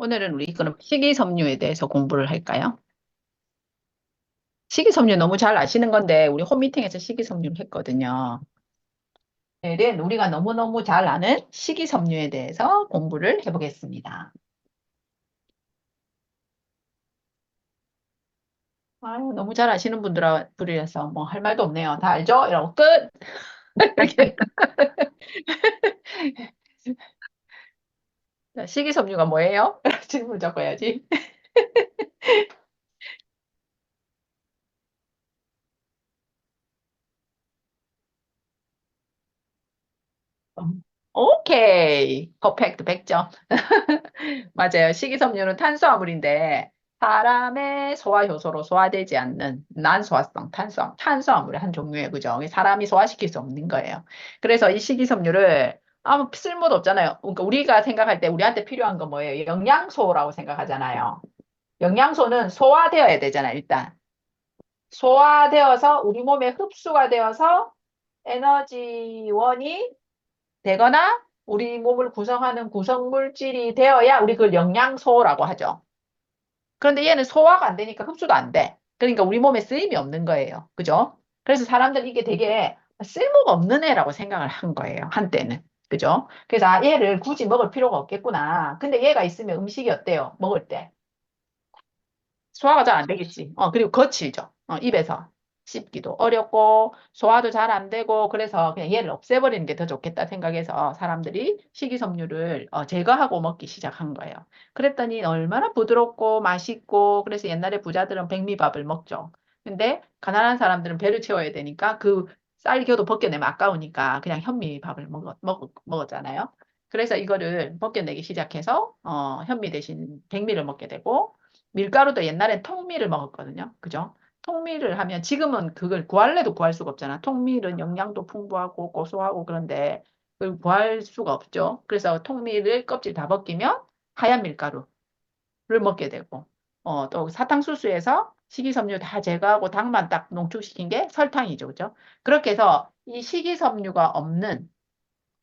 오늘은 우리 그럼 식이섬유에 대해서 공부를 할까요? 식이섬유 너무 잘 아시는 건데 우리 홈미팅에서 식이섬유를 했거든요. 오늘은 우리가 너무너무 잘 아는 식이섬유에 대해서 공부를 해보겠습니다. 아유, 너무 잘 아시는 분들이라서 뭐 할 말도 없네요. 다 알죠? 이러고 끝! 이렇게. 자, 식이섬유가 뭐예요? 질문 적고 해야지. 오케이. 퍼펙트 100점. 맞아요. 식이섬유는 탄수화물인데 사람의 소화 효소로 소화되지 않는 난소화성 탄수화물의 한 종류예요. 그죠? 사람이 소화시킬 수 없는 거예요. 그래서 이 식이섬유를 아무 쓸모도 없잖아요. 그러니까 우리가 생각할 때 우리한테 필요한 건 뭐예요? 영양소라고 생각하잖아요. 영양소는 소화되어야 되잖아요. 일단 소화되어서 우리 몸에 흡수가 되어서 에너지원이 되거나 우리 몸을 구성하는 구성물질이 되어야 우리 그걸 영양소라고 하죠. 그런데 얘는 소화가 안 되니까 흡수도 안 돼. 그러니까 우리 몸에 쓰임이 없는 거예요. 그죠? 그래서 사람들 이게 되게 쓸모가 없는 애라고 생각을 한 거예요. 한때는. 그죠? 그래서 아, 얘를 굳이 먹을 필요가 없겠구나. 근데 얘가 있으면 음식이 어때요? 먹을 때. 소화가 잘 안 되겠지. 그리고 거칠죠. 입에서 씹기도 어렵고, 소화도 잘 안 되고, 그래서 그냥 얘를 없애버리는 게 더 좋겠다 생각해서 사람들이 식이섬유를 제거하고 먹기 시작한 거예요. 그랬더니 얼마나 부드럽고 맛있고, 그래서 옛날에 부자들은 백미밥을 먹죠. 근데 가난한 사람들은 배를 채워야 되니까 그 쌀겨도 벗겨내면 아까우니까 그냥 현미밥을 먹었잖아요. 그래서 이거를 벗겨내기 시작해서 현미 대신 백미를 먹게 되고, 밀가루도 옛날엔 통밀을 먹었거든요. 그죠? 통밀을 하면 지금은 그걸 구할래도 구할 수가 없잖아. 통밀은 영양도 풍부하고 고소하고 그런데 그걸 구할 수가 없죠. 그래서 통밀을 껍질 다 벗기면 하얀 밀가루를 먹게 되고, 또 사탕수수에서 식이섬유 다 제거하고 당만 딱 농축시킨 게 설탕이죠. 그죠? 그렇게 해서 이 식이섬유가 없는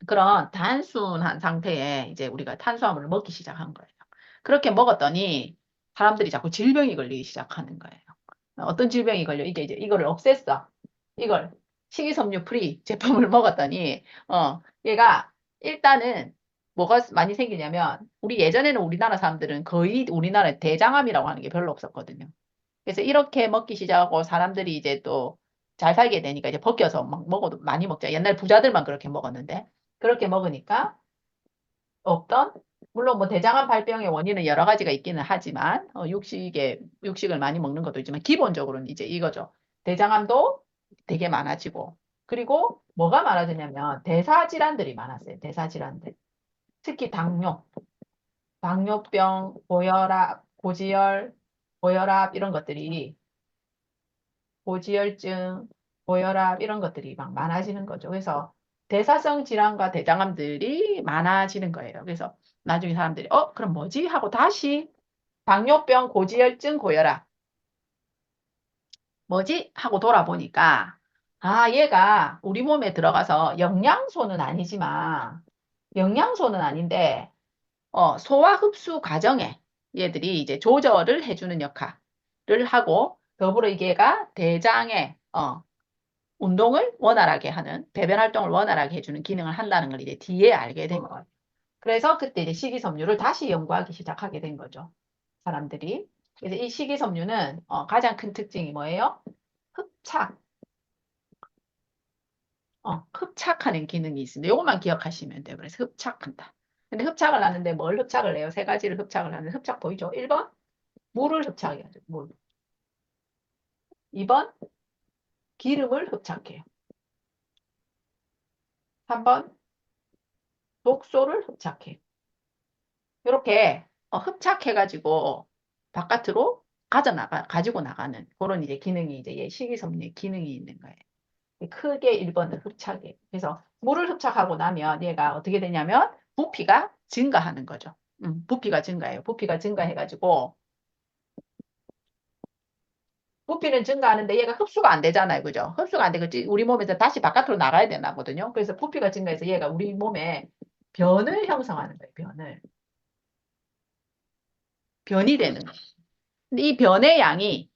그런 단순한 상태에 이제 우리가 탄수화물을 먹기 시작한 거예요. 그렇게 먹었더니 사람들이 자꾸 질병이 걸리기 시작하는 거예요. 어떤 질병이 걸려? 이게 이제 이거를 없앴어. 이걸 식이섬유 프리 제품을 먹었더니 얘가 일단은 뭐가 많이 생기냐면 우리 예전에는 우리나라 사람들은 거의 우리나라에 대장암이라고 하는 게 별로 없었거든요. 그래서 이렇게 먹기 시작하고 사람들이 이제 또 잘 살게 되니까 이제 벗겨서 막 먹어도 많이 먹자. 옛날 부자들만 그렇게 먹었는데 그렇게 먹으니까 없던 물론 뭐 대장암 발병의 원인은 여러 가지가 있기는 하지만 육식을 많이 먹는 것도 있지만 기본적으로는 이제 이거죠. 대장암도 되게 많아지고 그리고 뭐가 많아지냐면 대사질환들이 많았어요. 대사질환들. 특히 당뇨병, 고혈압, 고지혈, 고혈압 이런 것들이 고지혈증, 고혈압 이런 것들이 막 많아지는 거죠. 그래서 대사성 질환과 대장암들이 많아지는 거예요. 그래서 나중에 사람들이 그럼 뭐지? 하고 다시 당뇨병, 고지혈증, 고혈압 뭐지? 하고 돌아보니까 아, 얘가 우리 몸에 들어가서 영양소는 아닌데 소화 흡수 과정에 얘들이 이제 조절을 해주는 역할을 하고 더불어 이게가 대장에 운동을 원활하게 하는, 배변 활동을 원활하게 해주는 기능을 한다는 걸 이제 뒤에 알게 된 거예요. 그래서 그때 이제 식이섬유를 다시 연구하기 시작하게 된 거죠. 사람들이. 그래서 이 식이섬유는 가장 큰 특징이 뭐예요? 흡착, 흡착하는 기능이 있습니다. 이것만 기억하시면 돼요. 그래서 흡착한다. 근데 흡착을 하는데 뭘 흡착을 해요? 세 가지를 흡착을 하는 흡착 보이죠? 1번 물을 흡착해요. 물. 2번 기름을 흡착해요. 3번 독소를 흡착해요. 이렇게 흡착해가지고 바깥으로 가지고 나가는 그런 이제 기능이 이제 얘 식이섬유의 기능이 있는 거예요. 크게 1번은 흡착이에요. 그래서 물을 흡착하고 나면 얘가 어떻게 되냐면 부피가 증가하는 거죠. 부피가 증가해요. 부피가 증가해가지고 부피는 증가하는데 얘가 흡수가 안 되잖아요. 그죠? 흡수가 안 되고 우리 몸에서 다시 바깥으로 나가야 되나거든요. 그래서 부피가 증가해서 얘가 우리 몸에 변을 형성하는 거예요. 변을. 변이 되는 거예요. 근데 이 변의 양이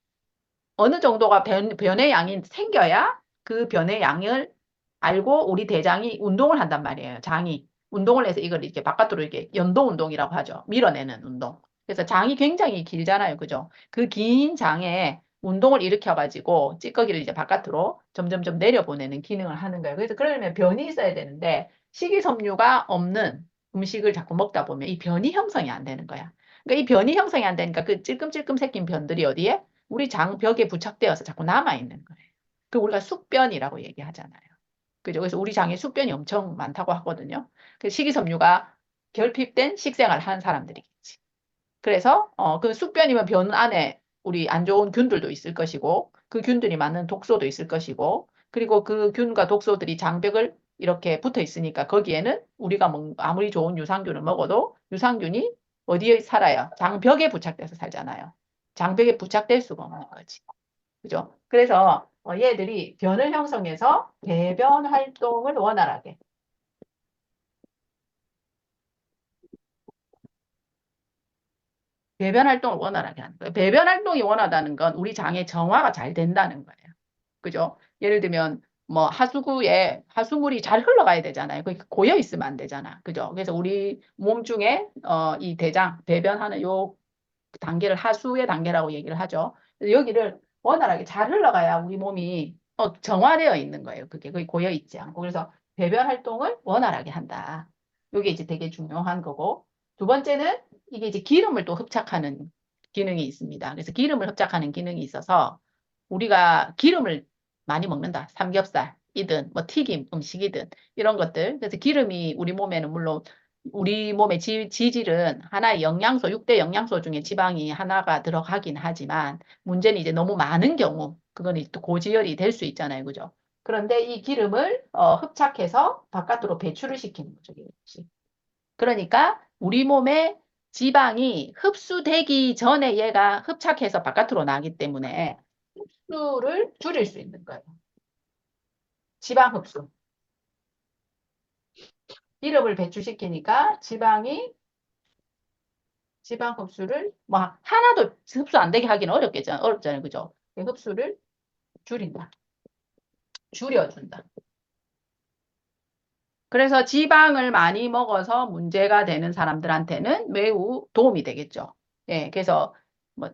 어느 정도가 변의 양이 생겨야 그 변의 양을 알고 우리 대장이 운동을 한단 말이에요. 장이 운동을 해서 이걸 이렇게 바깥으로 이렇게 연동 운동이라고 하죠. 밀어내는 운동. 그래서 장이 굉장히 길잖아요. 그죠? 그 긴 장에 운동을 일으켜가지고 찌꺼기를 이제 바깥으로 점점점 내려보내는 기능을 하는 거예요. 그래서 그러려면 변이 있어야 되는데 식이섬유가 없는 음식을 자꾸 먹다 보면 이 변이 형성이 안 되는 거야. 그러니까 이 변이 형성이 안 되니까 그 찔끔찔끔 새낀 변들이 어디에? 우리 장벽에 부착되어서 자꾸 남아있는 거예요. 그 우리가 숙변이라고 얘기하잖아요. 그죠? 그래서 우리 장에 숙변이 엄청 많다고 하거든요. 그 식이섬유가 결핍된 식생활을 하는 사람들이겠지. 그래서 그 숙변이면 변 안에 우리 안 좋은 균들도 있을 것이고 그 균들이 많은 독소도 있을 것이고 그리고 그 균과 독소들이 장벽을 이렇게 붙어 있으니까 거기에는 우리가 아무리 좋은 유산균을 먹어도 유산균이 어디에 살아요? 장벽에 부착돼서 살잖아요. 장벽에 부착될 수가 없는 거지. 그죠? 그래서 얘들이 변을 형성해서 배변 활동을 원활하게. 배변 활동을 원활하게 하는 거예요. 배변 활동이 원하다는 건 우리 장의 정화가 잘 된다는 거예요. 그죠? 예를 들면 뭐 하수구에 하수물이 잘 흘러가야 되잖아요. 그게 고여 있으면 안 되잖아. 그죠? 그래서 우리 몸 중에 이 대장 배변하는 요 단계를 하수의 단계라고 얘기를 하죠. 여기를 원활하게 잘 흘러가야 우리 몸이 정화되어 있는 거예요. 그게 거의 고여 있지 않고. 그래서 배변 활동을 원활하게 한다. 이게 이제 되게 중요한 거고. 두 번째는 이게 이제 기름을 또 흡착하는 기능이 있습니다. 그래서 기름을 흡착하는 기능이 있어서 우리가 기름을 많이 먹는다. 삼겹살이든 뭐 튀김 음식이든 이런 것들. 그래서 기름이 우리 몸에는 물론 우리 몸의 지질은 하나의 영양소, 6대 영양소 중에 지방이 하나가 들어가긴 하지만 문제는 이제 너무 많은 경우 그건 또 고지혈이 될 수 있잖아요. 그죠? 그런데 이 기름을 흡착해서 바깥으로 배출을 시키는 거죠. 이것이. 그러니까 우리 몸에 지방이 흡수되기 전에 얘가 흡착해서 바깥으로 나기 때문에 흡수를 줄일 수 있는 거예요. 지방 흡수. 기름을 배출시키니까 지방 흡수를 뭐 하나도 흡수 안 되게 하기는 어렵잖아요. 그죠? 흡수를 줄인다. 줄여준다. 그래서 지방을 많이 먹어서 문제가 되는 사람들한테는 매우 도움이 되겠죠. 예, 그래서 뭐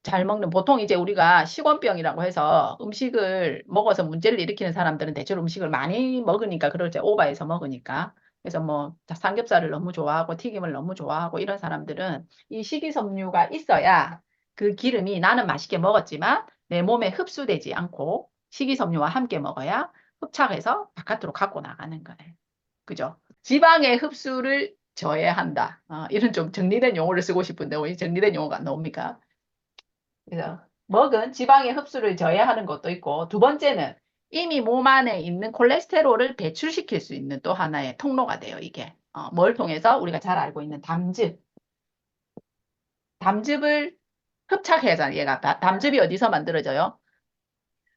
잘 먹는 보통 이제 우리가 식원병이라고 해서 음식을 먹어서 문제를 일으키는 사람들은 대체로 음식을 많이 먹으니까 그럴 때 오버해서 먹으니까 그래서 뭐 삼겹살을 너무 좋아하고 튀김을 너무 좋아하고 이런 사람들은 이 식이섬유가 있어야 그 기름이 나는 맛있게 먹었지만 내 몸에 흡수되지 않고 식이섬유와 함께 먹어야 흡착해서 바깥으로 갖고 나가는 거예요. 그죠? 지방의 흡수를 저해한다. 이런 좀 정리된 용어를 쓰고 싶은데 왜 정리된 용어가 안 나옵니까? 그래서 먹은 지방의 흡수를 저해하는 것도 있고 두 번째는 이미 몸 안에 있는 콜레스테롤을 배출시킬 수 있는 또 하나의 통로가 돼요. 이게 뭘 통해서 우리가 잘 알고 있는 담즙을 흡착해서 얘가 담즙이 어디서 만들어져요?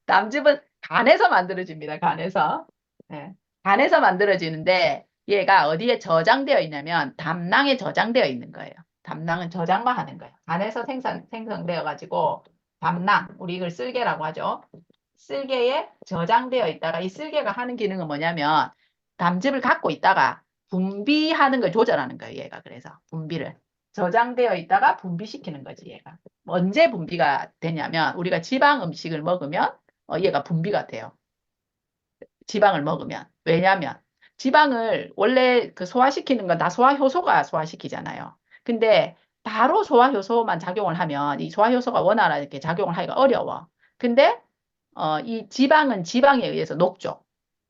담즙은 간에서 만들어집니다. 간에서. 네. 간에서 만들어지는데 얘가 어디에 저장되어 있냐면 담낭에 저장되어 있는 거예요. 담낭은 저장만 하는 거예요. 간에서 생성되어 가지고 담낭, 우리 이걸 쓸개라고 하죠. 쓸개에 저장되어 있다가 이 쓸개가 하는 기능은 뭐냐면 담즙을 갖고 있다가 분비하는 걸 조절하는 거예요. 얘가 그래서 분비를. 저장되어 있다가 분비시키는 거지 얘가. 언제 분비가 되냐면 우리가 지방 음식을 먹으면 얘가 분비가 돼요. 지방을 먹으면. 왜냐하면 지방을 원래 그 소화시키는 건 다 소화효소가 소화시키잖아요. 근데 바로 소화효소만 작용을 하면 이 소화효소가 원활하게 작용을 하기가 어려워. 근데 이 지방은 지방에 의해서 녹죠.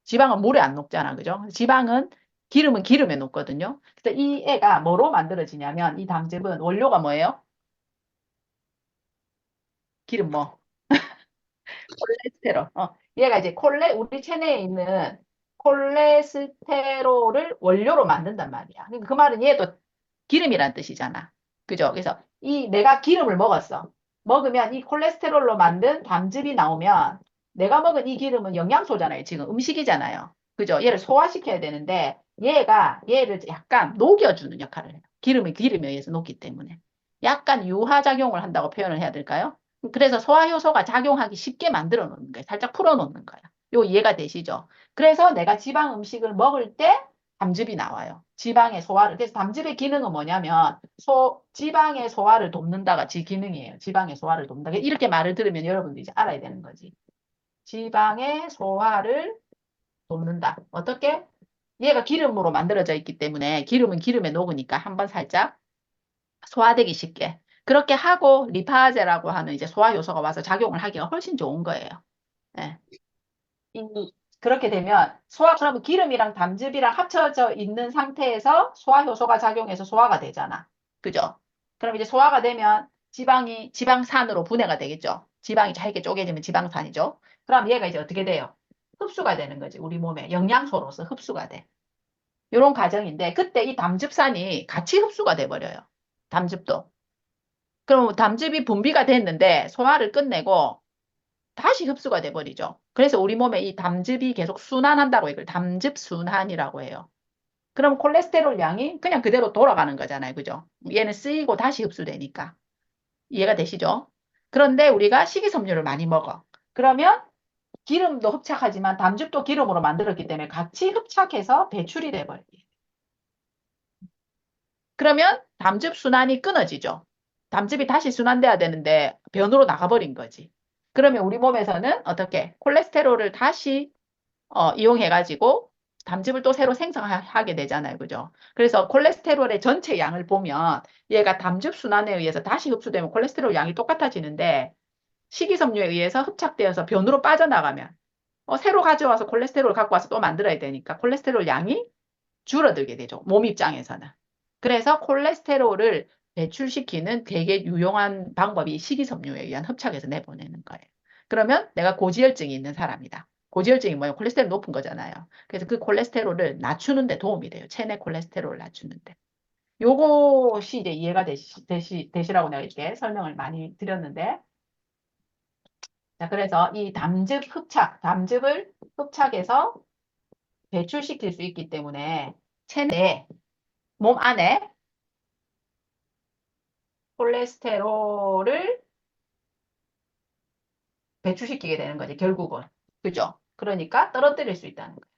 지방은 물에 안 녹잖아. 그죠? 지방은 기름은 기름에 녹거든요. 그래서 이 애가 뭐로 만들어지냐면 이 담즙은 원료가 뭐예요? 기름 뭐? 콜레스테롤. 얘가 이제 우리 체내에 있는 콜레스테롤을 원료로 만든단 말이야. 그러니까 그 말은 얘도 기름이란 뜻이잖아. 그죠? 그래서 내가 기름을 먹었어. 먹으면 이 콜레스테롤로 만든 담즙이 나오면 내가 먹은 이 기름은 영양소잖아요. 지금 음식이잖아요. 그죠? 얘를 소화시켜야 되는데 얘가 얘를 약간 녹여주는 역할을 해요. 기름에 의해서 녹기 때문에. 약간 유화작용을 한다고 표현을 해야 될까요? 그래서 소화효소가 작용하기 쉽게 만들어 놓는 거예요. 살짝 풀어 놓는 거예요. 요 이해가 되시죠? 그래서 내가 지방 음식을 먹을 때 담즙이 나와요. 지방의 소화를. 그래서 담즙의 기능은 뭐냐면 지방의 소화를 돕는다가 지 기능이에요. 지방의 소화를 돕는다. 이렇게 말을 들으면 여러분들이 이제 알아야 되는 거지. 지방의 소화를 돕는다. 어떻게? 얘가 기름으로 만들어져 있기 때문에 기름은 기름에 녹으니까 한번 살짝 소화되기 쉽게. 그렇게 하고 리파제라고 하는 이제 소화 요소가 와서 작용을 하기가 훨씬 좋은 거예요. 예. 그렇게 되면 그러면 기름이랑 담즙이랑 합쳐져 있는 상태에서 소화 효소가 작용해서 소화가 되잖아. 그죠? 그럼 이제 소화가 되면 지방산으로 분해가 되겠죠. 지방이 잘게 쪼개지면 지방산이죠. 그럼 얘가 이제 어떻게 돼요? 흡수가 되는 거지. 우리 몸에 영양소로서 흡수가 돼. 이런 과정인데 그때 이 담즙산이 같이 흡수가 돼 버려요. 담즙도. 그럼 담즙이 분비가 됐는데 소화를 끝내고 다시 흡수가 돼버리죠. 그래서 우리 몸에 이 담즙이 계속 순환한다고 이걸 담즙 순환이라고 해요. 그럼 콜레스테롤 양이 그냥 그대로 돌아가는 거잖아요. 그죠? 얘는 쓰이고 다시 흡수되니까. 이해가 되시죠? 그런데 우리가 식이섬유를 많이 먹어. 그러면 기름도 흡착하지만 담즙도 기름으로 만들었기 때문에 같이 흡착해서 배출이 돼버려요. 그러면 담즙 순환이 끊어지죠. 담즙이 다시 순환돼야 되는데 변으로 나가버린 거지. 그러면 우리 몸에서는 어떻게 콜레스테롤을 다시 이용해가지고 담즙을 또 새로 생성하게 되잖아요. 그죠? 그래서 콜레스테롤의 전체 양을 보면 얘가 담즙 순환에 의해서 다시 흡수되면 콜레스테롤 양이 똑같아지는데 식이섬유에 의해서 흡착되어서 변으로 빠져나가면 새로 가져와서 콜레스테롤을 갖고 와서 또 만들어야 되니까 콜레스테롤 양이 줄어들게 되죠. 몸 입장에서는. 그래서 콜레스테롤을 배출시키는 되게 유용한 방법이 식이섬유에 의한 흡착에서 내보내는 거예요. 그러면 내가 고지혈증이 있는 사람이다. 고지혈증이 뭐예요? 콜레스테롤 높은 거잖아요. 그래서 그 콜레스테롤을 낮추는 데 도움이 돼요. 체내 콜레스테롤을 낮추는데. 요것이 이제 이해가 되시라고 내가 이렇게 설명을 많이 드렸는데. 자, 그래서 이 담즙을 흡착해서 배출시킬 수 있기 때문에 체내 몸 안에 콜레스테롤을 배출시키게 되는 거지, 결국은. 그죠? 그러니까 떨어뜨릴 수 있다는 거예요.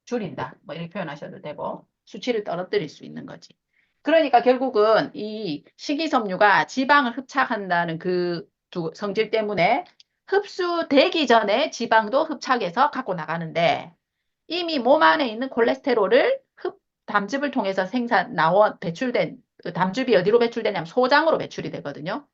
줄인다. 뭐 이렇게 표현하셔도 되고, 수치를 떨어뜨릴 수 있는 거지. 그러니까 결국은 이 식이섬유가 지방을 흡착한다는 그 성질 때문에 흡수되기 전에 지방도 흡착해서 갖고 나가는데 이미 몸 안에 있는 콜레스테롤을 담즙을 통해서 배출된 그 담즙이 어디로 배출되냐면 소장으로 배출이 되거든요.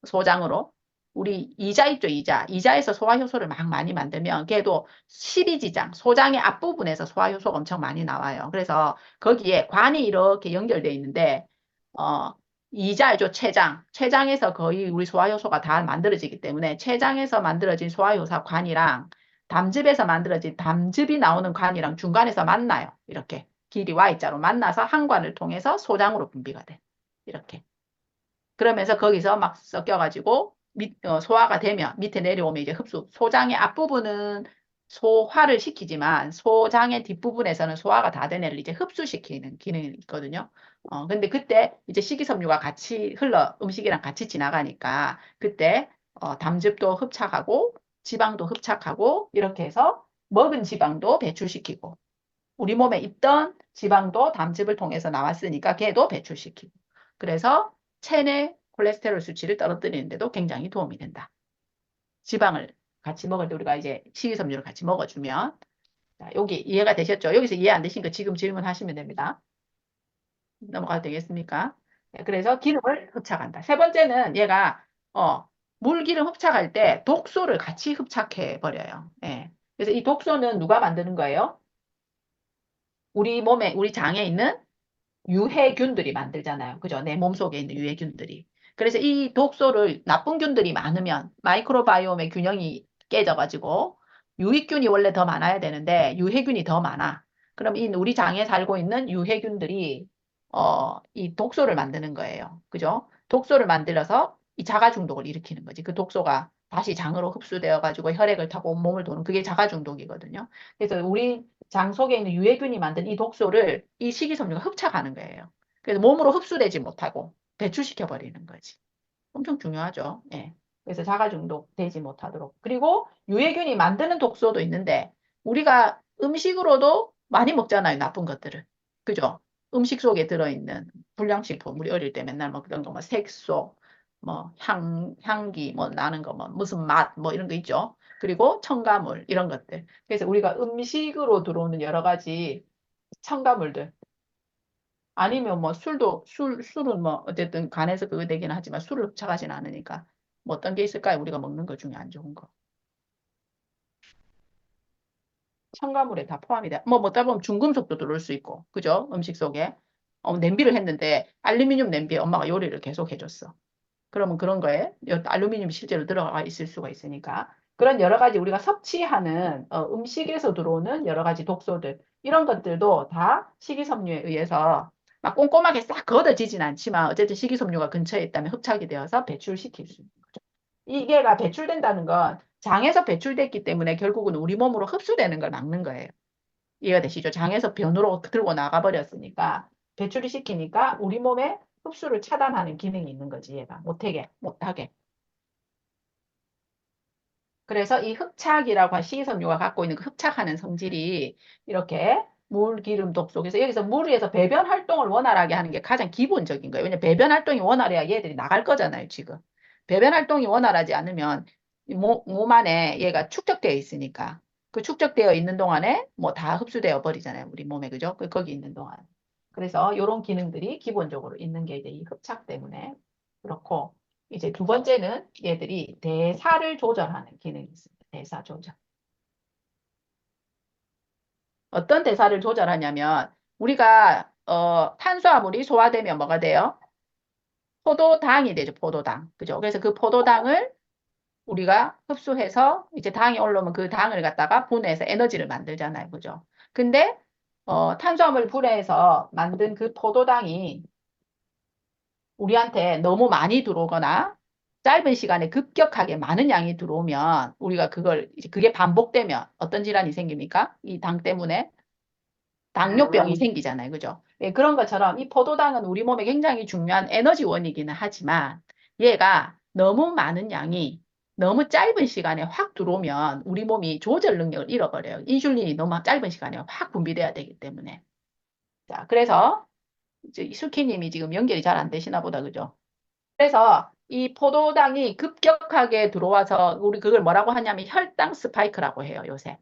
소장으로. 우리 이자 있죠, 이자. 이자에서 소화효소를 막 많이 만들면 걔도 십이지장, 소장의 앞부분에서 소화효소가 엄청 많이 나와요. 그래서 거기에 관이 이렇게 연결되어 있는데 어, 이자죠, 췌장. 췌장에서 거의 우리 소화효소가 다 만들어지기 때문에 췌장에서 만들어진 소화효소 관이랑 담즙에서 만들어진 담즙이 나오는 관이랑 중간에서 만나요. 이렇게 길이 Y자로 만나서 한 관을 통해서 소장으로 분비가 돼. 이렇게. 그러면서 거기서 막 섞여가지고 소화가 되면 밑에 내려오면 이제 소장의 앞부분은 소화를 시키지만 소장의 뒷부분에서는 소화가 다 된 애를 이제 흡수시키는 기능이 있거든요. 근데 그때 이제 식이섬유가 같이 음식이랑 같이 지나가니까 그때 담즙도 흡착하고 지방도 흡착하고 이렇게 해서 먹은 지방도 배출시키고 우리 몸에 있던 지방도 담즙을 통해서 나왔으니까 걔도 배출시키고 그래서 체내 콜레스테롤 수치를 떨어뜨리는데도 굉장히 도움이 된다. 지방을 같이 먹을 때 우리가 이제 식이섬유를 같이 먹어주면 자, 여기 이해가 되셨죠? 여기서 이해 안 되신 거 지금 질문하시면 됩니다. 넘어가도 되겠습니까? 네, 그래서 기름을 흡착한다. 세 번째는 얘가 물기름 흡착할 때 독소를 같이 흡착해 버려요. 예. 그래서 이 독소는 누가 만드는 거예요? 우리 장에 있는 유해균들이 만들잖아요. 그죠? 내 몸속에 있는 유해균들이. 그래서 이 독소를 나쁜 균들이 많으면 마이크로바이옴의 균형이 깨져가지고 유익균이 원래 더 많아야 되는데 유해균이 더 많아. 그럼 우리 장에 살고 있는 유해균들이 이 독소를 만드는 거예요. 그죠? 독소를 만들어서 이 자가 중독을 일으키는 거지. 그 독소가 다시 장으로 흡수되어 가지고 혈액을 타고 온몸을 도는 그게 자가 중독이거든요. 그래서 우리 장 속에 있는 유해균이 만든 이 독소를 이 식이섬유가 흡착하는 거예요. 그래서 몸으로 흡수되지 못하고 배출시켜 버리는 거지. 엄청 중요하죠. 예. 그래서 자가 중독되지 못하도록. 그리고 유해균이 만드는 독소도 있는데 우리가 음식으로도 많이 먹잖아요. 나쁜 것들을. 그죠? 음식 속에 들어있는 불량식품. 우리 어릴 때 맨날 먹던 거, 뭐 색소, 뭐 향기, 뭐 나는 거, 뭐 무슨 맛, 뭐 이런 거 있죠. 그리고 첨가물, 이런 것들. 그래서 우리가 음식으로 들어오는 여러 가지 첨가물들. 아니면 뭐 술은 뭐 어쨌든 간에서 그거 되긴 하지만 술을 흡착하진 않으니까 뭐 어떤 게 있을까요? 우리가 먹는 것 중에 안 좋은 거. 첨가물에 다 포함이 돼. 뭐 먹다 보면 중금속도 들어올 수 있고, 그죠? 음식 속에. 냄비를 했는데 알루미늄 냄비에 엄마가 요리를 계속 해줬어. 그러면 그런 거에 알루미늄이 실제로 들어가 있을 수가 있으니까 그런 여러 가지 우리가 섭취하는 음식에서 들어오는 여러 가지 독소들 이런 것들도 다 식이섬유에 의해서 막 꼼꼼하게 싹 걷어지진 않지만 어쨌든 식이섬유가 근처에 있다면 흡착이 되어서 배출시킬 수 있는 거죠. 이게가 배출된다는 건 장에서 배출됐기 때문에 결국은 우리 몸으로 흡수되는 걸 막는 거예요. 이해가 되시죠? 장에서 변으로 들고 나가버렸으니까 배출을 시키니까 우리 몸에 흡수를 차단하는 기능이 있는 거지, 얘가. 못하게. 그래서 이 흡착이라고 한 식이섬유가 갖고 있는 그 흡착하는 성질이 이렇게 물, 기름, 독 속에서 여기서 물 위에서 배변 활동을 원활하게 하는 게 가장 기본적인 거예요. 왜냐면 배변 활동이 원활해야 얘들이 나갈 거잖아요, 지금. 배변 활동이 원활하지 않으면 몸 안에 얘가 축적되어 있으니까 그 축적되어 있는 동안에 뭐 다 흡수되어 버리잖아요, 우리 몸에. 그죠? 거기 있는 동안. 그래서 이런 기능들이 기본적으로 있는 게 이제 이 흡착 때문에 그렇고 이제 두 번째는 얘들이 대사를 조절하는 기능이 있습니다. 대사 조절. 어떤 대사를 조절하냐면 우리가 탄수화물이 소화되면 뭐가 돼요? 포도당이 되죠. 포도당. 그죠? 그래서 그 포도당을 우리가 흡수해서 이제 당이 올라오면 그 당을 갖다가 분해해서 에너지를 만들잖아요. 그죠? 근데 탄수화물 분해해서 만든 그 포도당이 우리한테 너무 많이 들어오거나 짧은 시간에 급격하게 많은 양이 들어오면 우리가 그걸 이제 그게 반복되면 어떤 질환이 생깁니까? 이 당 때문에 당뇨병이 생기잖아요. 그죠? 예, 그런 것처럼 이 포도당은 우리 몸에 굉장히 중요한 에너지원이기는 하지만 얘가 너무 많은 양이 너무 짧은 시간에 확 들어오면 우리 몸이 조절 능력을 잃어버려요. 인슐린이 너무 짧은 시간에 확 분비돼야 되기 때문에. 자, 그래서 이제 수키님이 지금 연결이 잘 안 되시나 보다. 그죠? 그래서 이 포도당이 급격하게 들어와서 우리 그걸 뭐라고 하냐면 혈당 스파이크라고 해요, 요새.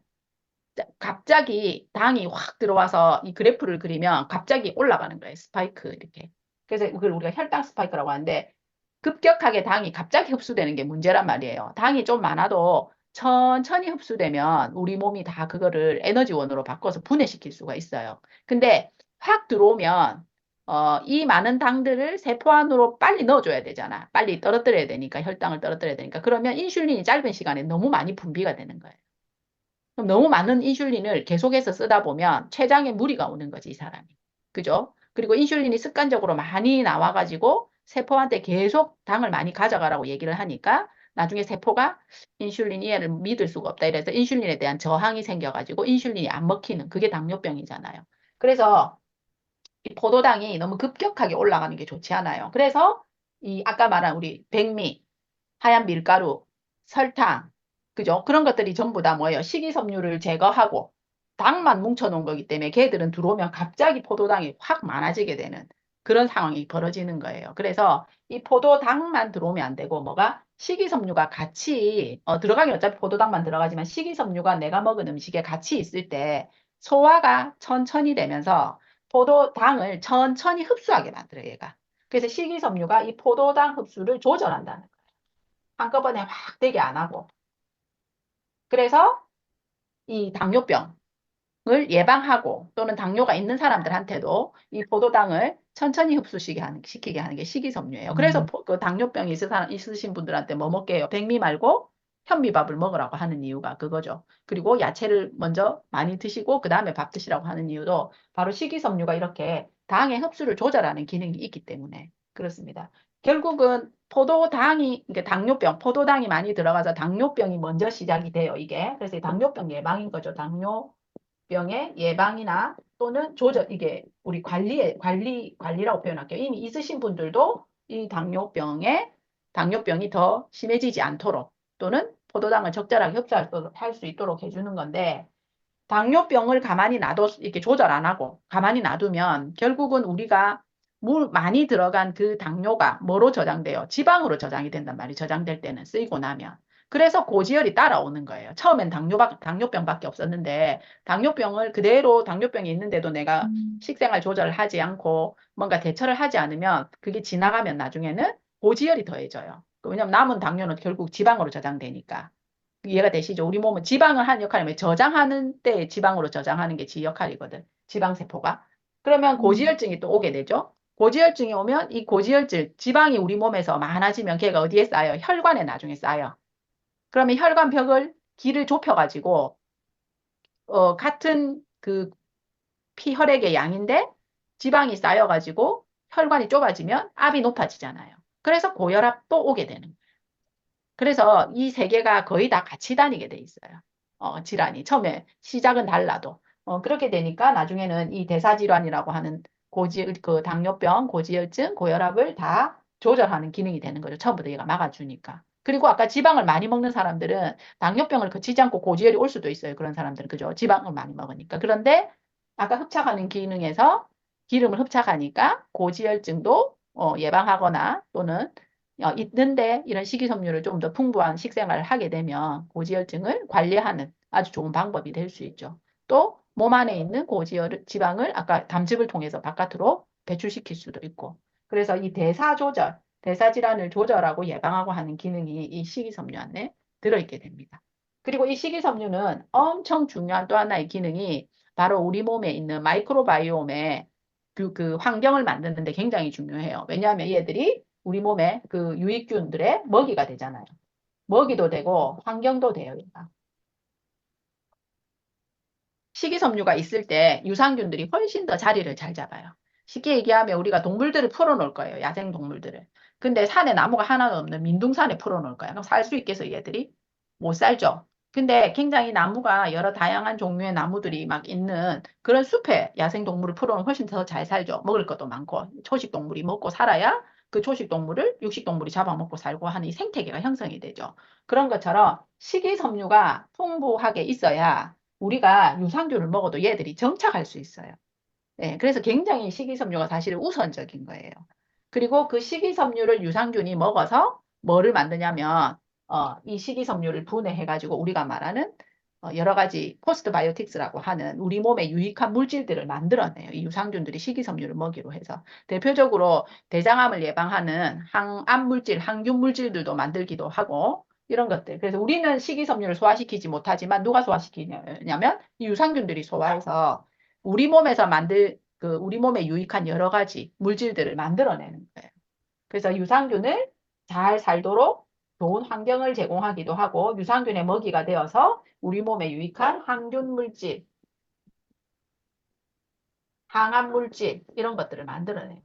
갑자기 당이 확 들어와서 이 그래프를 그리면 갑자기 올라가는 거예요. 스파이크 이렇게. 그래서 그걸 우리가 혈당 스파이크라고 하는데 급격하게 당이 갑자기 흡수되는 게 문제란 말이에요. 당이 좀 많아도 천천히 흡수되면 우리 몸이 다 그거를 에너지원으로 바꿔서 분해시킬 수가 있어요. 근데 확 들어오면 이 많은 당들을 세포 안으로 빨리 넣어줘야 되잖아. 빨리 떨어뜨려야 되니까 혈당을 떨어뜨려야 되니까. 그러면 인슐린이 짧은 시간에 너무 많이 분비가 되는 거예요. 그럼 너무 많은 인슐린을 계속해서 쓰다 보면 췌장에 무리가 오는 거지, 이 사람이. 그죠? 그리고 인슐린이 습관적으로 많이 나와가지고 세포한테 계속 당을 많이 가져가라고 얘기를 하니까 나중에 세포가 인슐린이 얘를 믿을 수가 없다. 이래서 인슐린에 대한 저항이 생겨가지고 인슐린이 안 먹히는 그게 당뇨병이잖아요. 그래서 이 포도당이 너무 급격하게 올라가는 게 좋지 않아요. 그래서 이 아까 말한 우리 백미, 하얀 밀가루, 설탕, 그죠? 그런 것들이 전부 다 뭐예요? 식이섬유를 제거하고 당만 뭉쳐놓은 거기 때문에 걔들은 들어오면 갑자기 포도당이 확 많아지게 되는 그런 상황이 벌어지는 거예요. 그래서 이 포도당만 들어오면 안 되고 뭐가 식이섬유가 같이 들어가긴 어차피 포도당만 들어가지만 식이섬유가 내가 먹은 음식에 같이 있을 때 소화가 천천히 되면서 포도당을 천천히 흡수하게 만들어요, 얘가. 그래서 식이섬유가 이 포도당 흡수를 조절한다는 거예요. 한꺼번에 확 되게 안 하고. 그래서 이 당뇨병을 예방하고 또는 당뇨가 있는 사람들한테도 이 포도당을 천천히 시키게 하는 게 식이섬유예요. 그래서 그 당뇨병이 있으신 분들한테 뭐 먹게 해요? 백미 말고 현미밥을 먹으라고 하는 이유가 그거죠. 그리고 야채를 먼저 많이 드시고 그 다음에 밥 드시라고 하는 이유도 바로 식이섬유가 이렇게 당의 흡수를 조절하는 기능이 있기 때문에 그렇습니다. 결국은 그러니까 포도당이 많이 들어가서 당뇨병이 먼저 시작이 돼요, 이게. 그래서 당뇨병 예방인 거죠. 당뇨병의 예방이나 또는 이게 우리 관리라고 표현할게요. 이미 있으신 분들도 이 당뇨병이 더 심해지지 않도록 또는 포도당을 적절하게 흡수할 수 있도록 해주는 건데, 당뇨병을 가만히 이렇게 조절 안 하고 가만히 놔두면 결국은 우리가 물 많이 들어간 그 당뇨가 뭐로 저장돼요? 지방으로 저장이 된단 말이에요. 저장될 때는 쓰이고 나면. 그래서 고지혈이 따라오는 거예요. 처음엔 당뇨병밖에 없었는데 당뇨병을 그대로 당뇨병이 있는데도 내가 식생활 조절을 하지 않고 뭔가 대처를 하지 않으면 그게 지나가면 나중에는 고지혈이 더해져요. 왜냐하면 남은 당뇨는 결국 지방으로 저장되니까. 이해가 되시죠? 우리 몸은 지방을 하는 역할이면 저장하는 때 지방으로 저장하는 게 지 역할이거든. 지방세포가. 그러면 고지혈증이 또 오게 되죠. 고지혈증이 오면 이 고지혈증, 지방이 우리 몸에서 많아지면 걔가 어디에 쌓여요? 혈관에 나중에 쌓여. 그러면 혈관벽을, 길을 좁혀가지고, 같은 그 피혈액의 양인데 지방이 쌓여가지고 혈관이 좁아지면 압이 높아지잖아요. 그래서 고혈압도 오게 되는 거예요. 그래서 이 세 개가 거의 다 같이 다니게 돼 있어요. 질환이. 처음에 시작은 달라도. 그렇게 되니까 나중에는 이 대사질환이라고 하는 그 당뇨병, 고지혈증, 고혈압을 다 조절하는 기능이 되는 거죠. 처음부터 얘가 막아주니까. 그리고 아까 지방을 많이 먹는 사람들은 당뇨병을 거치지 않고 고지혈이 올 수도 있어요. 그런 사람들은. 그죠? 지방을 많이 먹으니까. 그런데 아까 흡착하는 기능에서 기름을 흡착하니까 고지혈증도 예방하거나 또는 있는데 이런 식이섬유를 좀 더 풍부한 식생활을 하게 되면 고지혈증을 관리하는 아주 좋은 방법이 될 수 있죠. 또 몸 안에 있는 지방을 아까 담즙을 통해서 바깥으로 배출시킬 수도 있고. 그래서 이 대사질환을 조절하고 예방하고 하는 기능이 이 식이섬유 안에 들어있게 됩니다. 그리고 이 식이섬유는 엄청 중요한 또 하나의 기능이 바로 우리 몸에 있는 마이크로바이옴의 그 환경을 만드는데 굉장히 중요해요. 왜냐하면 얘들이 우리 몸에 그 유익균들의 먹이가 되잖아요. 먹이도 되고 환경도 돼요. 얘가. 식이섬유가 있을 때 유산균들이 훨씬 더 자리를 잘 잡아요. 쉽게 얘기하면 우리가 동물들을 풀어놓을 거예요. 야생 동물들을. 근데 산에 나무가 하나도 없는 민둥산에 풀어놓을 거예요. 그럼 살 수 있겠어요, 얘들이? 못 살죠. 근데 굉장히 나무가 여러 다양한 종류의 나무들이 막 있는 그런 숲에 야생 동물을 풀어놓으면 훨씬 더 잘 살죠. 먹을 것도 많고 초식 동물이 먹고 살아야 그 초식 동물을 육식 동물이 잡아먹고 살고 하는 이 생태계가 형성이 되죠. 그런 것처럼 식이섬유가 풍부하게 있어야 우리가 유산균을 먹어도 얘들이 정착할 수 있어요. 네, 그래서 굉장히 식이섬유가 사실은 우선적인 거예요. 그리고 그 식이섬유를 유산균이 먹어서 뭐를 만드냐면 이 식이섬유를 분해해가지고 우리가 말하는 여러 가지 포스트바이오틱스라고 하는 우리 몸에 유익한 물질들을 만들어내요. 이 유산균들이 식이섬유를 먹이로 해서. 대표적으로 대장암을 예방하는 항암 물질, 항균 물질들도 만들기도 하고 이런 것들. 그래서 우리는 식이섬유를 소화시키지 못하지만 누가 소화시키냐면 이 유산균들이 소화해서 우리 몸에 유익한 여러 가지 물질들을 만들어내는 거예요. 그래서 유산균을 잘 살도록 좋은 환경을 제공하기도 하고 유산균의 먹이가 되어서 우리 몸에 유익한 항균 물질, 항암 물질 이런 것들을 만들어내요.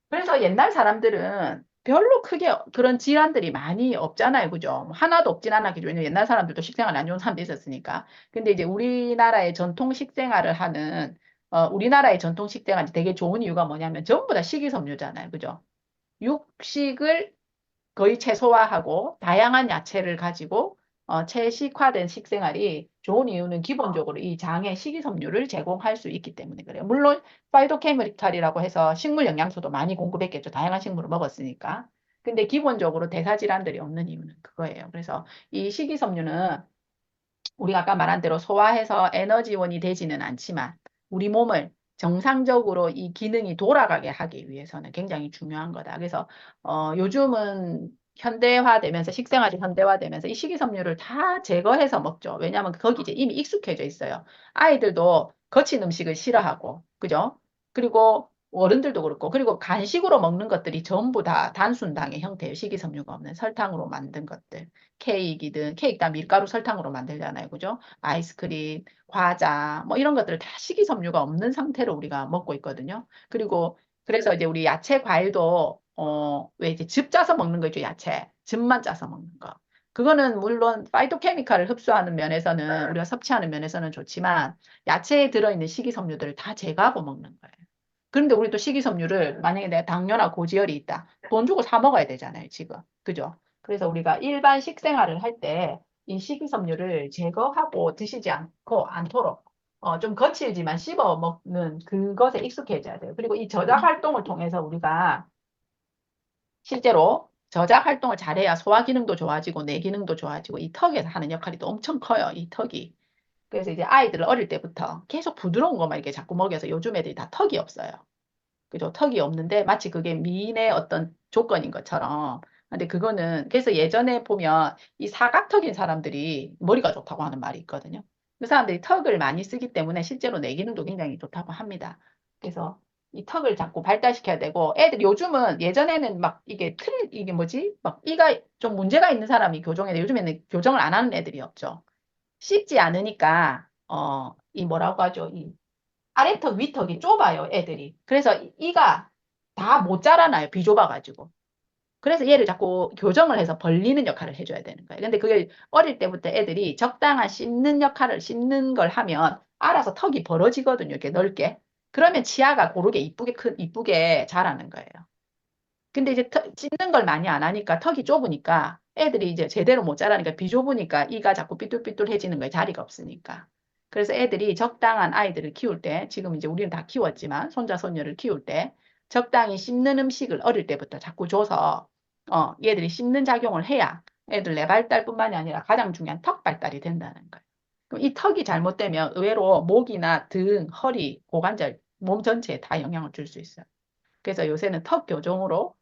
그래서 옛날 사람들은 별로 크게 그런 질환들이 많이 없잖아요. 그죠? 뭐 하나도 없진 않았겠죠. 왜냐면 옛날 사람들도 식생활 안 좋은 사람도 있었으니까. 근데 이제 우리나라의 전통 식생활을 하는, 우리나라의 전통 식생활이 되게 좋은 이유가 뭐냐면 전부 다 식이섬유잖아요. 그죠? 육식을 거의 최소화하고 다양한 야채를 가지고 채식화된 식생활이 좋은 이유는 기본적으로 이 장에 식이섬유를 제공할 수 있기 때문에 그래요. 물론 파이토케미칼이라고 해서 식물 영양소도 많이 공급했겠죠. 다양한 식물을 먹었으니까. 근데 기본적으로 대사질환들이 없는 이유는 그거예요. 그래서 이 식이섬유는 우리가 아까 말한 대로 소화해서 에너지원이 되지는 않지만 우리 몸을 정상적으로 이 기능이 돌아가게 하기 위해서는 굉장히 중요한 거다. 그래서 요즘은 현대화되면서 식생활이 현대화되면서 이 식이섬유를 다 제거해서 먹죠. 왜냐하면 거기 이제 이미 익숙해져 있어요. 아이들도 거친 음식을 싫어하고, 그죠? 그리고 어른들도 그렇고, 그리고 간식으로 먹는 것들이 전부 다 단순당의 형태예요. 식이섬유가 없는 설탕으로 만든 것들. 케이크 다 밀가루 설탕으로 만들잖아요. 그죠? 아이스크림, 과자, 뭐 이런 것들을 다 식이섬유가 없는 상태로 우리가 먹고 있거든요. 그리고 그래서 이제 우리 야채 과일도 왜 이제 즙 짜서 먹는 거 있죠, 야채. 즙만 짜서 먹는 거. 그거는 물론 파이토케미칼을 흡수하는 면에서는 우리가 섭취하는 면에서는 좋지만 야채에 들어있는 식이섬유들을 다 제거하고 먹는 거예요. 그런데 우리 또 식이섬유를 만약에 내가 당뇨나 고지혈이 있다. 돈 주고 사 먹어야 되잖아요, 지금. 그죠? 그래서 우리가 일반 식생활을 할 때 이 식이섬유를 제거하고 드시지 않도록 좀 거칠지만 씹어 먹는 그것에 익숙해져야 돼요. 그리고 이 저작 활동을 통해서 우리가 실제로 저작 활동을 잘해야 소화 기능도 좋아지고 뇌 기능도 좋아지고 이 턱에서 하는 역할이 또 엄청 커요. 이 턱이. 그래서 이제 아이들을 어릴 때부터 계속 부드러운 것만 이렇게 자꾸 먹여서 요즘 애들이 다 턱이 없어요. 그죠? 턱이 없는데 마치 그게 미인의 어떤 조건인 것처럼. 근데 그거는 그래서 예전에 보면 이 사각턱인 사람들이 머리가 좋다고 하는 말이 있거든요. 그 사람들이 턱을 많이 쓰기 때문에 실제로 뇌 기능도 굉장히 좋다고 합니다. 그래서 이 턱을 자꾸 발달시켜야 되고 애들 요즘은 예전에는 막 이게 뭐지? 막 이가 좀 문제가 있는 사람이 교정에 요즘에는 교정을 안 하는 애들이 없죠. 씹지 않으니까 이 뭐라고 하죠? 이 아래턱, 위턱이 좁아요, 애들이. 그래서 이가 다 못 자라나요, 비좁아가지고. 그래서 얘를 자꾸 교정을 해서 벌리는 역할을 해줘야 되는 거예요. 근데 그게 어릴 때부터 애들이 적당한 씹는 걸 하면 알아서 턱이 벌어지거든요, 이렇게 넓게. 그러면 치아가 고르게 이쁘게 자라는 거예요. 근데 이제 씹는 걸 많이 안 하니까 턱이 좁으니까 애들이 이제 제대로 못 자라니까 비좁으니까 이가 자꾸 삐뚤삐뚤해지는 거예요. 자리가 없으니까. 그래서 애들이 적당한 아이들을 키울 때 지금 이제 우리는 다 키웠지만 손자 손녀를 키울 때 적당히 씹는 음식을 어릴 때부터 자꾸 줘서 얘들이 씹는 작용을 해야 애들 뇌 발달뿐만이 아니라 가장 중요한 턱 발달이 된다는 거예요. 그럼 이 턱이 잘못되면 의외로 목이나 등, 허리, 고관절, 몸 전체에 다 영향을 줄 수 있어요. 그래서 요새는 턱 교정으로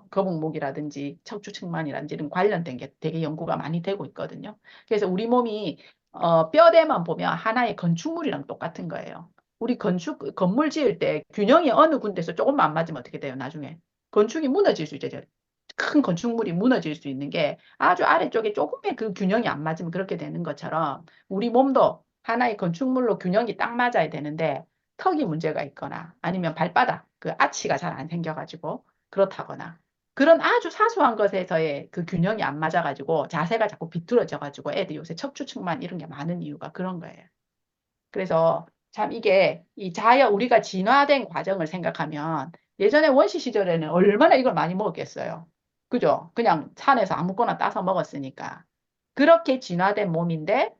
거북목이라든지 척추측만이라든지 이런 관련된 게 되게 연구가 많이 되고 있거든요. 그래서 우리 몸이 뼈대만 보면 하나의 건축물이랑 똑같은 거예요. 우리 건물 지을 때 균형이 어느 군데서 조금만 안 맞으면 어떻게 돼요, 나중에? 건축이 무너질 수 있죠. 큰 건축물이 무너질 수 있는 게 아주 아래쪽에 조금의 그 균형이 안 맞으면 그렇게 되는 것처럼 우리 몸도 하나의 건축물로 균형이 딱 맞아야 되는데 턱이 문제가 있거나 아니면 발바닥, 그 아치가 잘 안 생겨가지고 그렇다거나 그런 아주 사소한 것에서의 그 균형이 안 맞아가지고 자세가 자꾸 비뚤어져가지고 애들 요새 척추측만 이런 게 많은 이유가 그런 거예요. 그래서 참 이게 우리가 진화된 과정을 생각하면 예전에 원시 시절에는 얼마나 이걸 많이 먹었겠어요. 그죠? 그냥 산에서 아무거나 따서 먹었으니까. 그렇게 진화된 몸인데,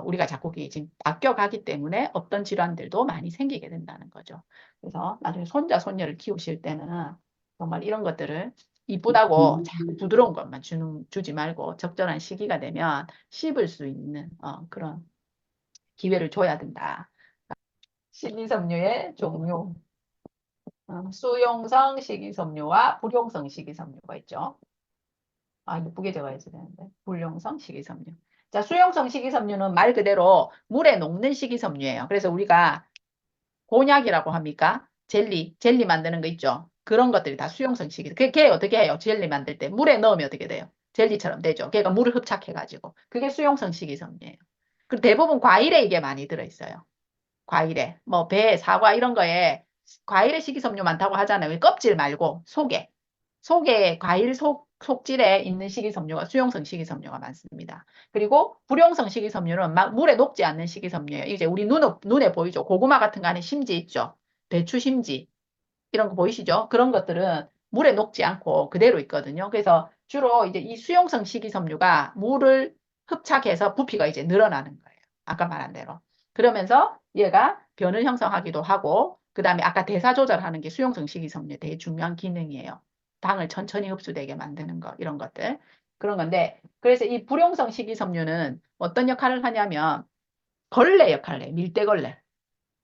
우리가 자꾸 이게 지금 바뀌어가기 때문에 어떤 질환들도 많이 생기게 된다는 거죠. 그래서 나중에 손자, 손녀를 키우실 때는 정말 이런 것들을 이쁘다고 자꾸 부드러운 것만 주지 말고 적절한 시기가 되면 씹을 수 있는 그런 기회를 줘야 된다. 식이섬유의 종류. 수용성 식이섬유와 불용성 식이섬유가 있죠. 아, 이쁘게 적어야지 되는데. 불용성 식이섬유. 자, 수용성 식이섬유는 말 그대로 물에 녹는 식이섬유예요. 그래서 우리가 곤약이라고 합니까? 젤리 만드는 거 있죠. 그런 것들이 다 수용성 식이. 걔 어떻게 해요? 젤리 만들 때 물에 넣으면 어떻게 돼요? 젤리처럼 되죠. 걔가 물을 흡착해가지고. 그게 수용성 식이섬유예요. 그리고 대부분 과일에 이게 많이 들어있어요. 과일에 뭐 배, 사과 이런 거에 과일에 식이섬유 많다고 하잖아요. 껍질 말고 속에 과일 속질에 있는 식이섬유가 수용성 식이섬유가 많습니다. 그리고 불용성 식이섬유는 막 물에 녹지 않는 식이섬유예요. 이제 우리 눈에 보이죠. 고구마 같은 거 안에 심지 있죠. 배추 심지 이런 거 보이시죠? 그런 것들은 물에 녹지 않고 그대로 있거든요. 그래서 주로 이제 이 수용성 식이섬유가 물을 흡착해서 부피가 이제 늘어나는 거예요. 아까 말한 대로. 그러면서 얘가 변을 형성하기도 하고, 그 다음에 아까 대사 조절하는 게 수용성 식이섬유의 되게 중요한 기능이에요. 당을 천천히 흡수되게 만드는 거, 이런 것들. 그런 건데, 그래서 이 불용성 식이섬유는 어떤 역할을 하냐면, 걸레 역할을 해요. 밀대걸레.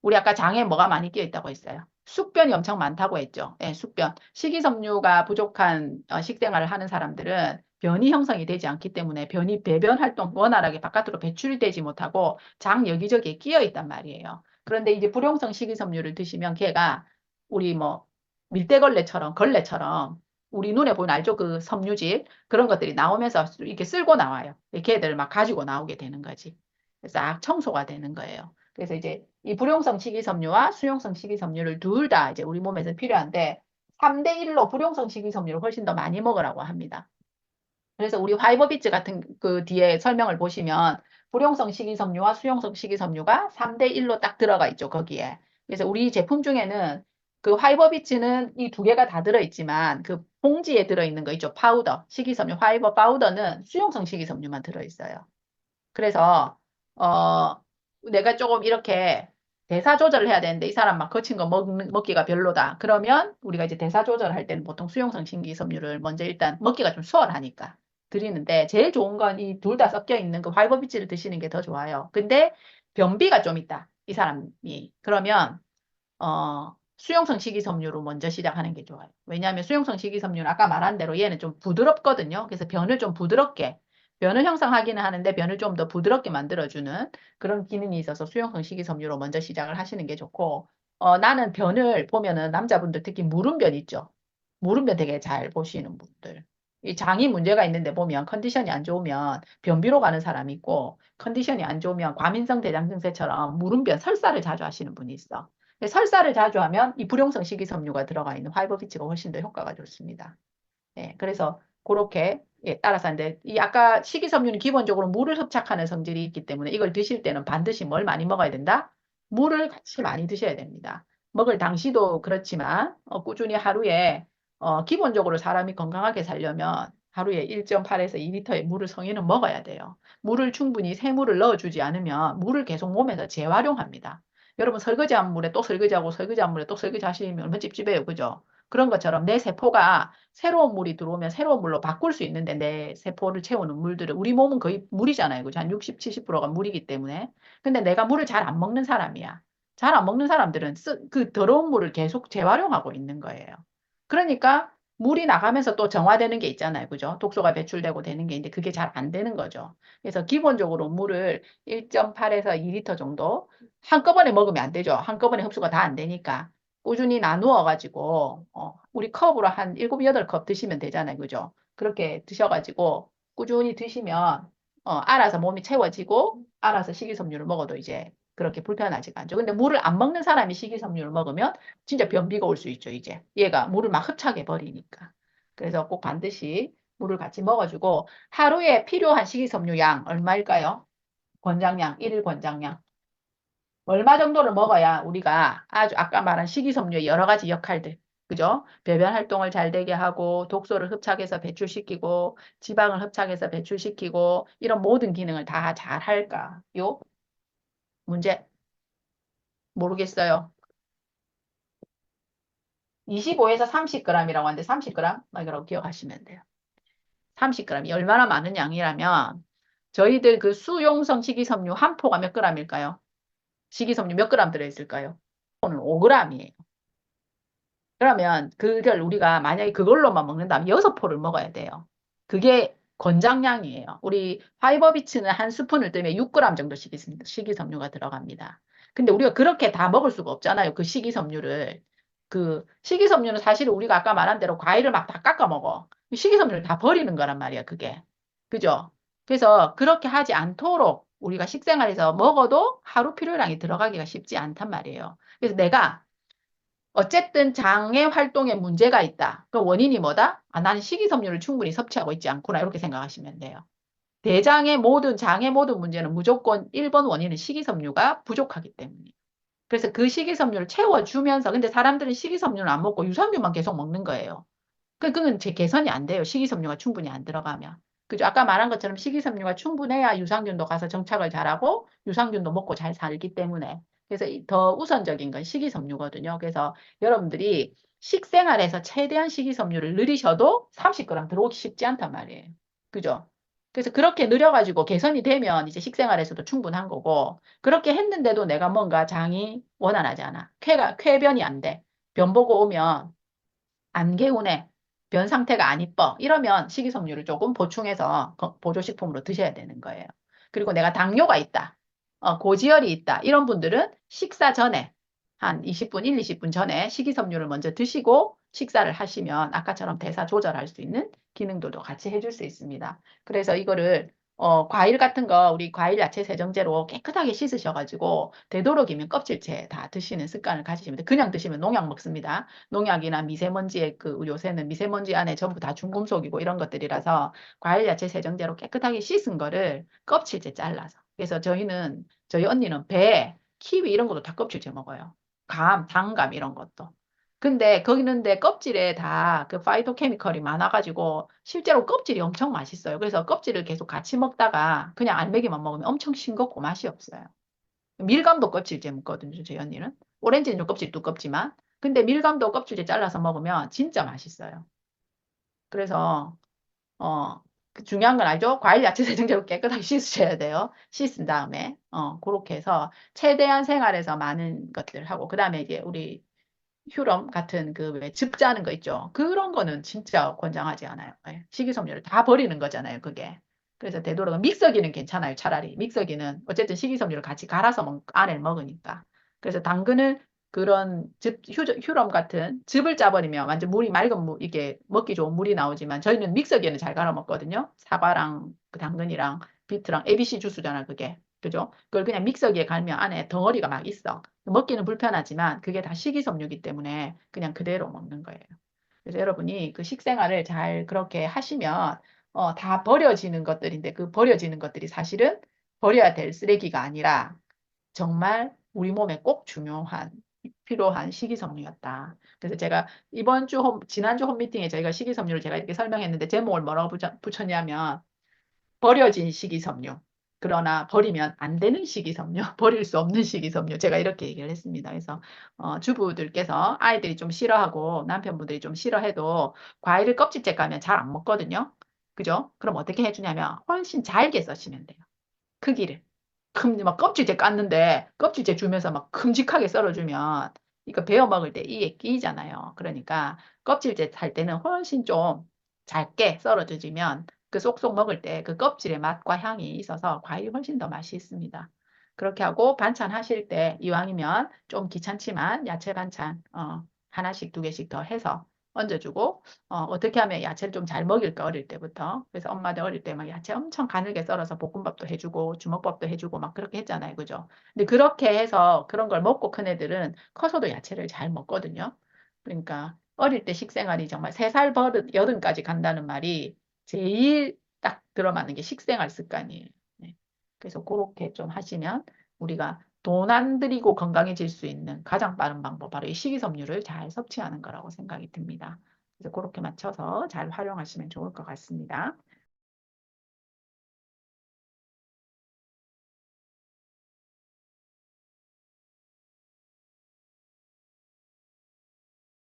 우리 아까 장에 뭐가 많이 끼어 있다고 했어요. 숙변이 엄청 많다고 했죠. 예, 숙변. 식이섬유가 부족한 식생활을 하는 사람들은 변이 형성이 되지 않기 때문에 배변 활동 원활하게 바깥으로 배출이 되지 못하고 장 여기저기에 끼어 있단 말이에요. 그런데 이제 불용성 식이섬유를 드시면 걔가 우리 뭐 걸레처럼 우리 눈에 보면 알죠? 그 섬유질 그런 것들이 나오면서 이렇게 쓸고 나와요. 걔들 막 가지고 나오게 되는 거지. 그래서 싹 청소가 되는 거예요. 그래서 이제 이 불용성 식이섬유와 수용성 식이섬유를 둘 다 이제 우리 몸에서 필요한데 3대 1로 불용성 식이섬유를 훨씬 더 많이 먹으라고 합니다. 그래서 우리 화이버비츠 같은 그 뒤에 설명을 보시면 불용성 식이섬유와 수용성 식이섬유가 3대 1로 딱 들어가 있죠, 거기에. 그래서 우리 제품 중에는 그 화이버비츠는 이 두 개가 다 들어있지만 그 봉지에 들어있는 거 있죠, 파우더, 식이섬유, 화이버 파우더는 수용성 식이섬유만 들어있어요. 그래서 내가 조금 이렇게 대사 조절을 해야 되는데 이 사람 막 거친 거 먹기가 별로다. 그러면 우리가 이제 대사 조절을 할 때는 보통 수용성 식이섬유를 먼저 일단 먹기가 좀 수월하니까 드리는데 제일 좋은 건 이 둘 다 섞여 있는 그 화이버비치를 드시는 게 더 좋아요. 근데 변비가 좀 있다. 이 사람이. 그러면 수용성 식이섬유로 먼저 시작하는 게 좋아요. 왜냐하면 수용성 식이섬유는 아까 말한 대로 얘는 좀 부드럽거든요. 그래서 변을 좀 부드럽게, 변을 형성하기는 하는데 변을 좀 더 부드럽게 만들어주는 그런 기능이 있어서 수용성 식이섬유로 먼저 시작을 하시는 게 좋고, 나는 변을 보면은 남자분들 특히 무름변 있죠. 무름변 되게 잘 보시는 분들. 이 장이 문제가 있는데 보면 컨디션이 안 좋으면 변비로 가는 사람이 있고 컨디션이 안 좋으면 과민성 대장 증세처럼 무름변 설사를 자주 하시는 분이 있어. 설사를 자주 하면 이 불용성 식이섬유가 들어가 있는 화이버비치가 훨씬 더 효과가 좋습니다. 예, 그래서 그렇게 따라서 하는데 이 아까 식이섬유는 기본적으로 물을 흡착하는 성질이 있기 때문에 이걸 드실 때는 반드시 뭘 많이 먹어야 된다? 물을 같이 많이 드셔야 됩니다. 먹을 당시도 그렇지만 꾸준히 하루에 기본적으로 사람이 건강하게 살려면 하루에 1.8에서 2리터의 물을 성인은 먹어야 돼요. 물을 충분히 새물을 넣어주지 않으면 물을 계속 몸에서 재활용합니다. 여러분 설거지한 물에 또 설거지하고 설거지한 물에 또 설거지 하시면 얼마나 찝찝해요. 그죠? 그런 것처럼 내 세포가 새로운 물이 들어오면 새로운 물로 바꿀 수 있는데 내 세포를 채우는 물들을 우리 몸은 거의 물이잖아요. 그죠? 한 60, 70%가 물이기 때문에. 근데 내가 물을 잘 안 먹는 사람이야. 잘 안 먹는 사람들은 그 더러운 물을 계속 재활용하고 있는 거예요. 그러니까 물이 나가면서 또 정화되는 게 있잖아요. 그죠? 독소가 배출되고 되는 게 있는데 그게 잘 안 되는 거죠. 그래서 기본적으로 물을 1.8에서 2리터 정도 한꺼번에 먹으면 안 되죠. 한꺼번에 흡수가 다 안 되니까. 꾸준히 나누어 가지고 우리 컵으로 한 7, 8컵 드시면 되잖아요. 그죠? 그렇게 드셔가지고 꾸준히 드시면 알아서 몸이 채워지고 알아서 식이섬유를 먹어도 이제 그렇게 불편하지가 않죠. 근데 물을 안 먹는 사람이 식이섬유를 먹으면 진짜 변비가 올 수 있죠. 이제 얘가 물을 막 흡착해 버리니까. 그래서 꼭 반드시 물을 같이 먹어주고 하루에 필요한 식이섬유 양 얼마일까요? 권장량, 일일 권장량. 얼마 정도를 먹어야 우리가 아주 아까 말한 식이섬유의 여러 가지 역할들, 그죠? 배변 활동을 잘 되게 하고, 독소를 흡착해서 배출시키고, 지방을 흡착해서 배출시키고, 이런 모든 기능을 다 잘 할까? 요 문제 모르겠어요. 25에서 30g이라고 하는데 30g? 이라고 기억하시면 돼요. 30g이 얼마나 많은 양이라면 저희들 그 수용성 식이섬유 한 포가 몇 g일까요? 식이섬유 몇 g 들어있을까요? 오늘 5g이에요. 그러면 그걸 우리가 만약에 그걸로만 먹는다면 6포를 먹어야 돼요. 그게 권장량이에요. 우리 파이버비츠는 한 스푼을 뜨면 6g 정도 식이섬유가 들어갑니다. 근데 우리가 그렇게 다 먹을 수가 없잖아요. 그 식이섬유를. 그 식이섬유는 사실 우리가 아까 말한 대로 과일을 막 다 깎아 먹어. 식이섬유를 다 버리는 거란 말이야, 그게. 그죠? 그래서 그렇게 하지 않도록 우리가 식생활에서 먹어도 하루 필요량이 들어가기가 쉽지 않단 말이에요. 그래서 내가 어쨌든 장의 활동에 문제가 있다. 그 원인이 뭐다? 나는 식이섬유를 충분히 섭취하고 있지 않구나. 이렇게 생각하시면 돼요. 장의 모든 문제는 무조건 1번 원인은 식이섬유가 부족하기 때문이에요. 그래서 그 식이섬유를 채워주면서, 근데 사람들은 식이섬유를 안 먹고 유산균만 계속 먹는 거예요. 그건 제 개선이 안 돼요. 식이섬유가 충분히 안 들어가면. 그죠? 아까 말한 것처럼 식이섬유가 충분해야 유산균도 가서 정착을 잘하고 유산균도 먹고 잘 살기 때문에. 그래서 더 우선적인 건 식이섬유거든요. 그래서 여러분들이 식생활에서 최대한 식이섬유를 늘리셔도 30g 들어오기 쉽지 않단 말이에요. 그죠? 그래서 그렇게 늘려가지고 개선이 되면 이제 식생활에서도 충분한 거고, 그렇게 했는데도 내가 뭔가 장이 원활하지 않아. 쾌변이 안 돼. 변 보고 오면 안 개운해. 변 상태가 안 이뻐. 이러면 식이섬유를 조금 보충해서 보조식품으로 드셔야 되는 거예요. 그리고 내가 당뇨가 있다. 고지혈이 있다. 이런 분들은 식사 전에 한 20분, 1, 20분 전에 식이섬유를 먼저 드시고 식사를 하시면 아까처럼 대사 조절할 수 있는 기능들도 같이 해줄 수 있습니다. 그래서 이거를 과일 같은 거, 우리 과일 야채 세정제로 깨끗하게 씻으셔가지고, 되도록이면 껍질째 다 드시는 습관을 가지시면 돼요. 그냥 드시면 농약 먹습니다. 농약이나 미세먼지에 요새는 미세먼지 안에 전부 다 중금속이고 이런 것들이라서, 과일 야채 세정제로 깨끗하게 씻은 거를 껍질째 잘라서. 그래서 저희 언니는 배, 키위 이런 것도 다 껍질째 먹어요. 단감 이런 것도. 근데 거기는데 껍질에 다 그 파이토케미컬이 많아가지고 실제로 껍질이 엄청 맛있어요. 그래서 껍질을 계속 같이 먹다가 그냥 알맹이만 먹으면 엄청 싱겁고 맛이 없어요. 밀감도 껍질째 먹거든요, 저희 언니는. 오렌지는 좀 껍질 두껍지만. 근데 밀감도 껍질째 잘라서 먹으면 진짜 맛있어요. 그래서 그 중요한 건 알죠? 과일, 야채 세정제로 깨끗하게 씻으셔야 돼요. 씻은 다음에 그렇게 해서 최대한 생활에서 많은 것들 하고 그다음에 이제 우리 휴럼 같은 그 왜 즙 짜는 거 있죠. 그런 거는 진짜 권장하지 않아요. 예, 식이섬유를 다 버리는 거잖아요, 그게. 그래서 되도록 믹서기는 괜찮아요, 차라리. 믹서기는 어쨌든 식이섬유를 같이 갈아서 안에 먹으니까. 그래서 당근을 그런 휴럼 같은 즙을 짜버리면 완전 물이 맑은 물, 이게 먹기 좋은 물이 나오지만 저희는 믹서기에는 잘 갈아 먹거든요. 사과랑 그 당근이랑 비트랑 ABC 주스잖아, 그게. 그죠? 그걸 그냥 믹서기에 갈면 안에 덩어리가 막 있어. 먹기는 불편하지만 그게 다 식이섬유이기 때문에 그냥 그대로 먹는 거예요. 그래서 여러분이 그 식생활을 잘 그렇게 하시면 다 버려지는 것들인데 그 버려지는 것들이 사실은 버려야 될 쓰레기가 아니라 정말 우리 몸에 꼭 중요한 필요한 식이섬유였다. 그래서 제가 지난주 홈미팅에 저희가 식이섬유를 제가 이렇게 설명했는데 제목을 뭐라고 붙였냐면 버려진 식이섬유. 그러나 버리면 안 되는 식이섬유, 버릴 수 없는 식이섬유. 제가 이렇게 얘기를 했습니다. 그래서 주부들께서 아이들이 좀 싫어하고 남편분들이 좀 싫어해도 과일을 껍질째 까면 잘 안 먹거든요. 그죠? 그럼 어떻게 해주냐면 훨씬 잘게 써시면 돼요. 크기를. 막 껍질째 깠는데 껍질째 주면서 막 큼직하게 썰어주면 이거 베어 먹을 때 이에 끼잖아요. 그러니까 껍질째 살 때는 훨씬 좀 작게 썰어주시면 그 쏙쏙 먹을 때 그 껍질의 맛과 향이 있어서 과일이 훨씬 더 맛이 있습니다. 그렇게 하고 반찬 하실 때 이왕이면 좀 귀찮지만 야채 반찬 하나씩 두 개씩 더 해서 얹어주고 어떻게 하면 야채를 좀 잘 먹일까 어릴 때부터. 그래서 엄마들 어릴 때 막 야채 엄청 가늘게 썰어서 볶음밥도 해주고 주먹밥도 해주고 막 그렇게 했잖아요. 그죠? 근데 그렇게 해서 그런 걸 먹고 큰 애들은 커서도 야채를 잘 먹거든요. 그러니까 어릴 때 식생활이 정말 3살 버릇 여든까지 간다는 말이 제일 딱 들어맞는 게 식생활 습관이에요. 네. 그래서 그렇게 좀 하시면 우리가 돈 안 들이고 건강해질 수 있는 가장 빠른 방법, 바로 이 식이섬유를 잘 섭취하는 거라고 생각이 듭니다. 그래서 그렇게 맞춰서 잘 활용하시면 좋을 것 같습니다.